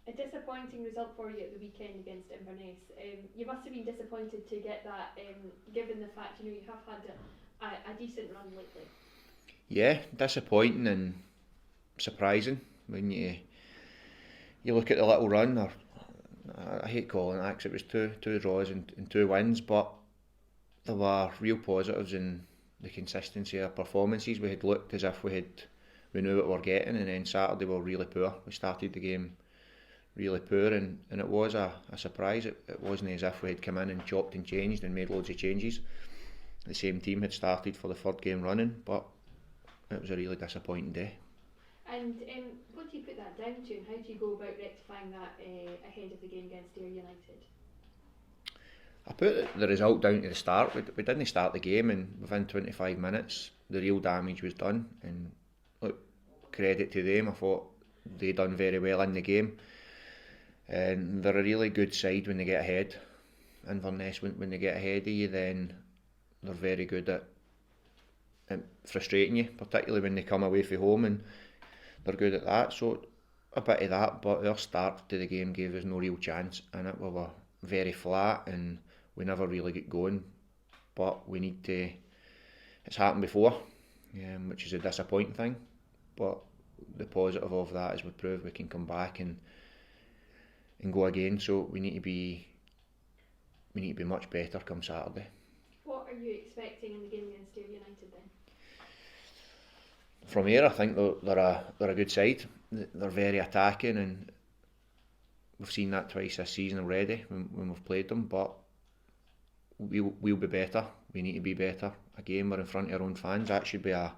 A disappointing result for you at the weekend against Inverness. You must have been disappointed to get that, given the fact you have had a decent run lately. Yeah, disappointing and surprising when you look at the little run. Or I hate calling it that 'cause it was two draws and two wins, but there were real positives in the consistency of performances. We had looked as if we knew what we were getting, and then Saturday we were really poor. We started the game really poor, and it was a surprise. It wasn't as if we had come in and chopped and changed and made loads of changes. The same team had started for the third game running, but it was a really disappointing day. And what do you put that down to, and how do you go about rectifying that ahead of the game against Ayr United? I put the result down to the start. We didn't start the game, and within 25 minutes, the real damage was done. And look, credit to them. I thought they done very well in the game, and they're a really good side when they get ahead. Inverness, when they get ahead of you, then they're very good at frustrating you, particularly when they come away from home, and they're good at that. So a bit of that, but our start to the game gave us no real chance in it. We were very flat, and we never really get going. But we need to. It's happened before, which is a disappointing thing. But the positive of that is we prove we can come back and go again. So we need to be much better come Saturday. What are you expecting in the game against Ayr United then? From here, I think they're a good side. They're very attacking, and we've seen that twice this season already when we've played them. But we'll be better. We need to be better. Again, we're in front of our own fans. That should be a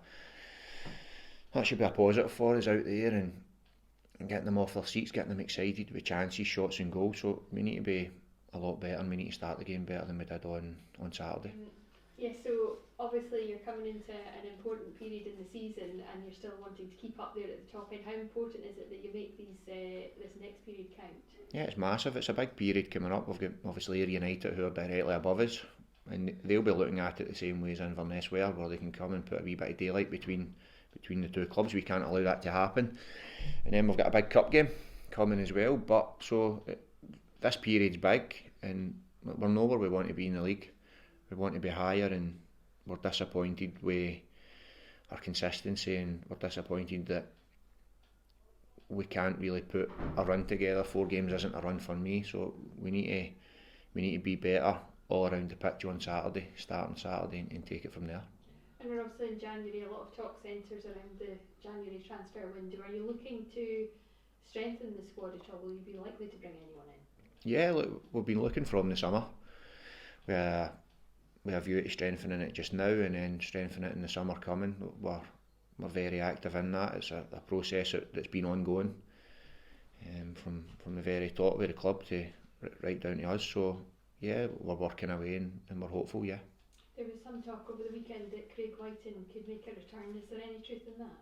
positive for us out there, and getting them off their seats, getting them excited with chances, shots, and goals. So we need to be a lot better, and we need to start the game better than we did on Saturday. Yes, so obviously you're coming into an important period in the season, and you're still wanting to keep up there at the top end. How important is it that you make this next period count? Yeah, it's massive. It's a big period coming up. We've got obviously Ayr United who are directly above us, and they'll be looking at it the same way as Inverness were, where they can come and put a wee bit of daylight between the two clubs. We can't allow that to happen. And then we've got a big cup game coming as well. But so this period's big, and we're not where we want to be in the league. We want to be higher, and we're disappointed with our consistency, and we're disappointed that we can't really put a run together. 4 games isn't a run for me, so we need to be better all around the pitch on Saturday, starting Saturday, and take it from there. And we're obviously in January, a lot of talk centres around the January transfer window. Are you looking to strengthen the squad at all? Will you be likely to bring anyone in? Yeah, look, we've been looking from the summer. We have a view to strengthening it just now, and then strengthening it in the summer coming. We're very active in that. It's a process that's been ongoing, from the very top of the club to right down to us. So yeah, we're working away, and we're hopeful. Yeah. There was some talk over the weekend that Craig Whiting could make a return. Is there any truth in that?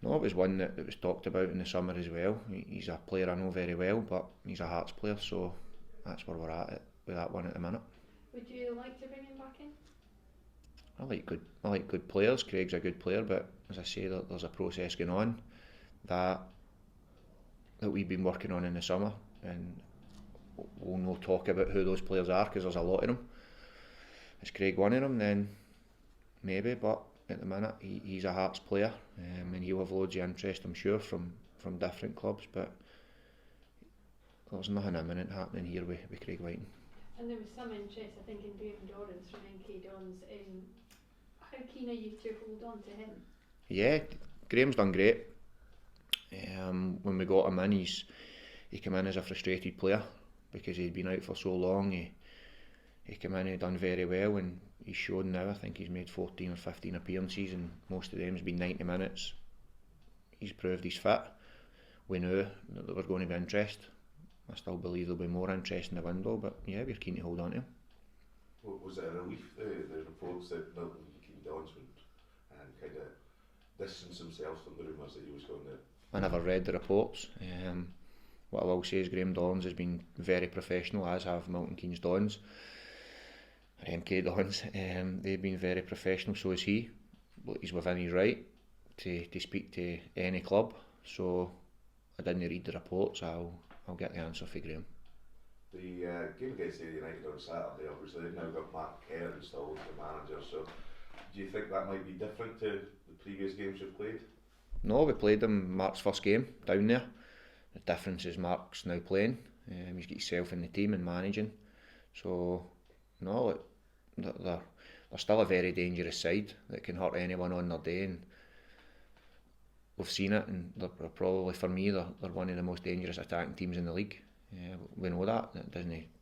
No, it was one that was talked about in the summer as well. He's a player I know very well, but he's a Hearts player, so that's where we're at with that one at the minute. Would you like to bring him back in? I like good players. Craig's a good player, but as I say, there's a process going on that we've been working on in the summer, and we'll no talk about who those players are because there's a lot of them. Is Craig one of them? Then maybe, but at the minute he's a Hearts player, and he'll have loads of interest, I'm sure, from different clubs. But there's nothing imminent happening here with Craig Whiting. And there was some interest, I think, in Graham Dorrans from NK Dons. How keen are you to hold on to him? Yeah, Graham's done great. When we got him in, he came in as a frustrated player because he'd been out for so long. He came in, he'd done very well, and he's shown now. I think he's made 14 or 15 appearances, and most of them has been 90 minutes. He's proved he's fit. We knew that there was going to be interest. I still believe there'll be more interest in the window, but yeah, we're keen to hold on to him. Was it a relief, the reports that Milton Keynes would kind of distance himself from the rumours that he was going to? I never read the reports. What I will say is Graham Dons has been very professional, as have Milton Keynes Dons, or MK Dons. They've been very professional, so is he. But he's within his right to speak to any club. So I didn't read the reports, I'll get the answer for Graham. The game against Ayr United on Saturday, obviously they've now got Mark Kerr installed as the manager, so do you think that might be different to the previous games you've played? No, we played him Mark's first game down there. The difference is Mark's now playing. He's got himself in the team and managing. So, no, they're still a very dangerous side that can hurt anyone on their day, and we've seen it, and they're probably, for me, they're one of the most dangerous attacking teams in the league. We know that. It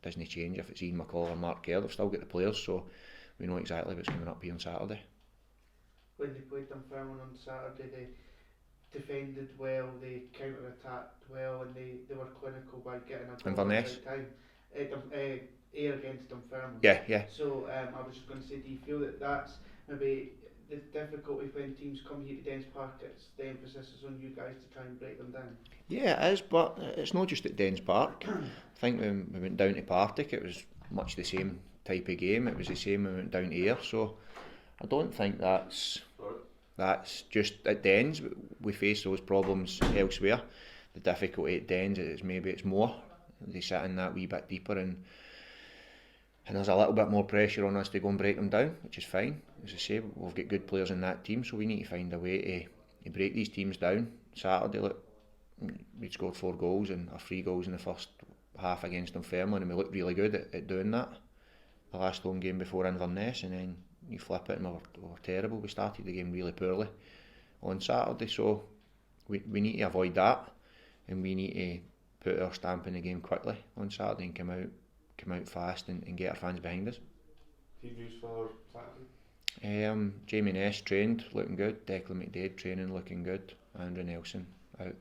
doesn't change if it's Ian McCall or Mark Kerr. They've still got the players, so we know exactly what's coming up here on Saturday. When they played Dunfermline on Saturday, they defended well, they counter-attacked well, and they were clinical by getting a goal at the right time. Ayr against Dunfermline. Yeah. So I was just going to say, do you feel that that's maybe the difficulty when teams come here to Dens Park? It's the emphasis is on you guys to try and break them down. Yeah, it is, but it's not just at Dens Park. I think when we went down to Partick, it was much the same type of game. It was the same when we went down to Ayr, so I don't think that's just at Dens. We face those problems elsewhere. The difficulty at Dens is maybe it's more. They sit in that wee bit deeper, and there's a little bit more pressure on us to go and break them down, which is fine. As I say, we've got good players in that team, so we need to find a way to break these teams down. Saturday, look, we scored 4 goals and 3 goals in the first half against Dunfermline, and we looked really good at doing that. The last home game before Inverness, and then you flip it and we were terrible. We started the game really poorly on Saturday, so we need to avoid that, and we need to put our stamp in the game quickly on Saturday and come out fast and get our fans behind us. Team news for Saturday? Jamie Ness trained, looking good. Declan McDade training, looking good. Andrew Nelson out.